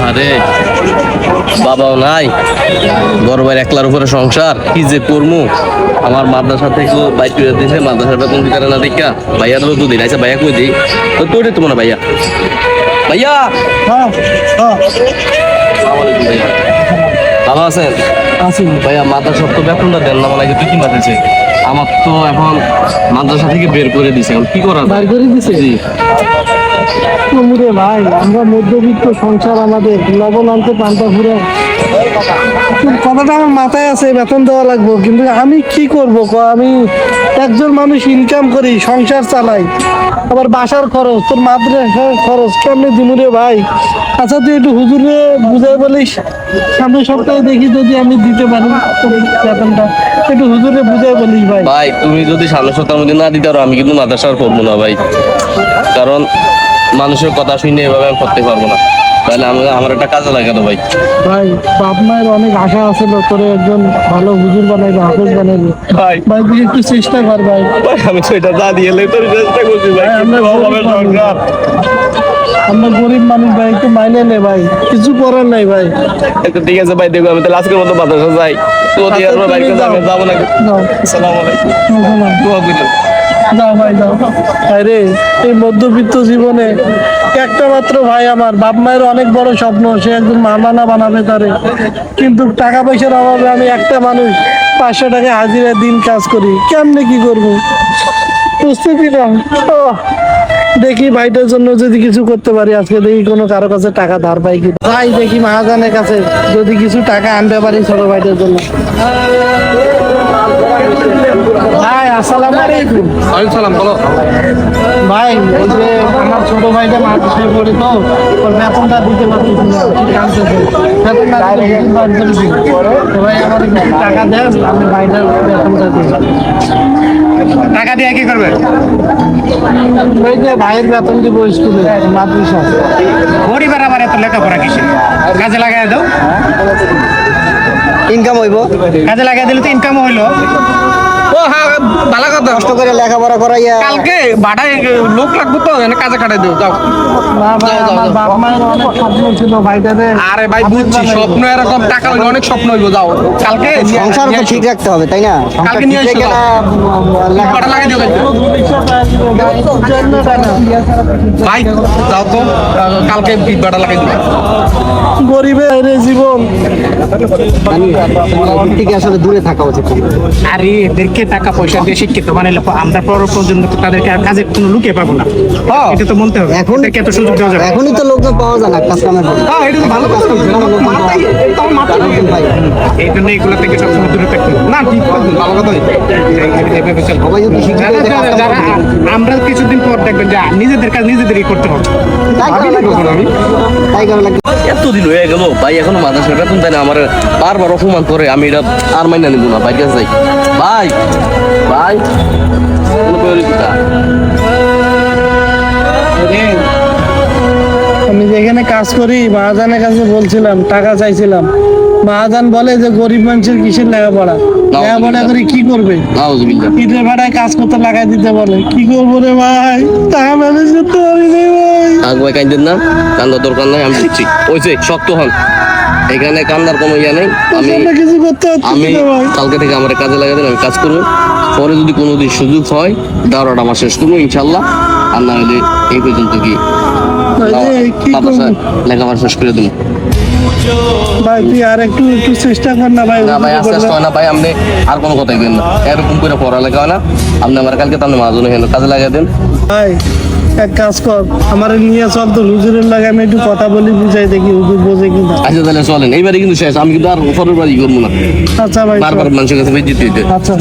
আরে বাবাও নাই, বড় ভাই একলার উপরে সংসার, কি যে করবো। আমার মাদ্রাসা থেকে বাইক করে দিয়েছে, মাদ্রাসার বেতন দিতে না দেখা ভাইয়া তো দুদিন আচ্ছা ভাইয়া কই দিই তো তোরে তো মনে ভাইয়া ভাইয়া ভাইয়া ভালো আছেন? আছি ভাইয়া মাদ্রাসার তো বেতনটা দেন না, মানে তুই কি মাদ্রাসে আমার তো এখন মাদ্রাসা থেকে বের করে দিছে, এখন কি করা বাইর করে দিছে? জি মুরে ভাই, আমরা মধ্যবিত্ত সংসার, আমাদের লবণ আনতে পান্তা ফুরে। কথাটা আমার মাথায় আছে, বেতন দেওয়া লাগবে, কিন্তু আমি কি করব? আমি একজন মানুষ ইনকাম করি, সংসার চালাই, আবার বাসার খরচ, তোর মাদ্রাসার খরচ কেমনে দিমুরে ভাই? আচ্ছা তুই একটু হুজুরে বুঝাই বলিস, সামনের সপ্তাহে দেখি যদি আমি দিতে পারি বেতনটা, একটু হুজুরে বুঝাই বলিস ভাই। ভাই তুমি যদি সামনের সপ্তাহের মধ্যে না দিতে পারো আমি কিন্তু মাদ্রাসা আর করবো না ভাই, কারণ মানুষের কথা শুনে এভাবে আমি করতে পারবো না। তাহলে আমার একটা কাজে লাগাতো ভাই। ভাই বাপ মায়ের অনেক আশা আছিল তোরে একজন ভালো হুজুর বানাইবে, হাফেজ বানাইবে। ভাই ভাই তুই একটু চেষ্টা কর ভাই। ভাই আমি তো এটা যা দিয়ে তোর চেষ্টা করছি ভাই, আমরা আমরা গরিব মানুষ ভাই, একটু মাইনে নে ভাই, কিছু করার নাই ভাই। ঠিক আছে ভাই, দেখো আমি তাহলে আজকের মতো মাদ্রাসা যাই, তো দিয়ে আসবো ভাই, যাবো না। যাও। আসসালামু আলাইকুম। আসসালাম। দোয়া করেন। যাও ভাই যাও। আরে এই মধ্যবিত্ত জীবনে একটা মাত্র ভাই, আমার বাপ মায়ের অনেক বড় স্বপ্ন, সে একজন মাওলানা বানাবে তারে, কিন্তু টাকা পয়সার অভাবে আমি একটা মানুষ 500 টাকা হাজিরা দিন কাজ করি, কেমনে কি করবো বুঝতেছি না। দেখি ভাইটার জন্য যদি কিছু করতে পারি, আজকে দেখি কোনো কারো কাছে টাকা ধার পাই কি, ভাই দেখি মহাজনের কাছে যদি কিছু টাকা আনতে পারি ছোট ভাইটার জন্য। ভাই আসসালামু আলাইকুম। ওয়ালাইকুম সালাম, বলো। ভাই ওই যে আমার ছোট ভাইটা মাদ্রাসায় পড়ে, তো ওর বেতনটা দিতে পারতেছি না, কাঁদতেছে। বেতনটা দিতে পারতেছি না। তো ভাই আমার কিছু টাকা দেন, আমি ভাইটার বেতনটা দিই। টাকা দিয়ে কি করবে? ওই যে ভাইয়ের বেতন দিব স্কুলে, মাদ্রাসা। গরিবের আবার এত লেখাপড়া কিসে? কাজে লাগাই দাও, ইনকাম হইব, কাজে লাগাই দিলে তো ইনকাম হইলো। ও হ্যাঁ, ভালো কথা। কষ্ট করে লেখাপড়া করাইয়া কালকে ভাড়ায় লোক লাগবে তো, এনে কাজে কাটাই দিও, যাও। না ভাই, আমার বাপ মায়ের অনেক স্বপ্ন ছিল ভাইটারে। আরে ভাই বুঝছি, স্বপ্ন এরকম, টাকা হইলে অনেক স্বপ্ন হইব, যাও কালকে সংসার তো ঠিক রাখতে হবে, তাই না? সংসার কালকে নিয়ে ঠিক এসো, রেখে ভাড়া লাগাই দিও ভাই, যাও তো, কালকে ভাড়া লাগাই দিও। গরিবের জীবন। থেকে আসলে দূরে থাকা উচিত। আরে এদেরকে টাকা পয়সা দিয়ে শিক্ষিত বানাইলে আমরা পর পর্যন্ত তো তাদেরকে আর কাজে কোনো লুকিয়ে পাবো না। এটা তো মনতে হবে, এখন এদেরকে এত সুযোগ দেওয়া যাবে। এখনই তো লোকজন পাওয়া যায় না কাজ কামের জন্য। হ্যাঁ, এটা তো ভালো কাজ করছে, ভাই এই জন্য এগুলো থেকে সবসময় দূরে থাকতে হবে। না ঠিক কথা, ভালো কথা। এইভাবে চল। সবাই যদি শিক্ষিত হয়ে যায়, কাজ কাম যারা আমরা কিছুদিন পর দেখবেন যে নিজেদের কাজ নিজেদেরই করতে হবে। তাই করা লাগবে। তাই করা লাগবে। এতদিন হয়ে গেল ভাই, এখনো মাদ্রাসার বেতন দেয় না, আমার বারবার অপমান করে, আমি এটা আর মাইনা নিব না, ভাই কাছে যাই। ভাই ভাই কোনো প্রয়োজনীয়তা? আমি যেখানে কাজ করি মহাজানের কাছে বলছিলাম, টাকা চাইছিলাম, মহাজান বলে যে গরিব মানুষের কিসের লেখাপড়া, লেখাপড়া করে কি করবে? নাউজুবিল্লাহ। ঈদের ভাড়ায় কাজ করতে লাগাই দিতে বলে, কি করবো রে ভাই, টাকা ম্যানেজ করতে পারি রে ভাই। থাক ভাই, কান্দেন না, কান্দার দরকার নাই, আমি দিচ্ছি। ওই যে শক্ত হন, এখানে কান্দার কোনো ইয়া নেই। আমি আমরা কিছু করতে পারছি আমি না ভাই। কালকে থেকে আমার কাজে লাগাই দেন, আমি কাজ করবো। পরে যদি কোনোদিন সুযোগ হয় দাওরাটা আমার শেষ করবো ইনশাল্লাহ, আর না হলে এই পর্যন্ত কি ভাই যে কি মাদ্রাসা করবো? লেখাপড়া শেষ করে দেবো। ভাই তুই আর একটু একটু চেষ্টা কর না ভাই। না ভাই, আস্তে আস্তে হয় না ভাই, আপনি আর কোনো কথাই কেন না, এরকম করে পড়ালেখা হয় না। আপনি আমার কালকে তো আপনি মাঝে কাজে লাগাই দেন। ভাই এক কাজ কর, আমার নিয়ে চল তো হুজুরের লাগে, আমি একটু কথা বলি, বুঝাই দেখি হুজুর বোঝে কিনা। আচ্ছা তাহলে চলেন, এইবারে কিন্তু শেষ, আমি কিন্তু আর পরের বাড়ি করবো না, আচ্ছা ভাই, বারবার মানুষের কাছে যেতে আচ্ছা।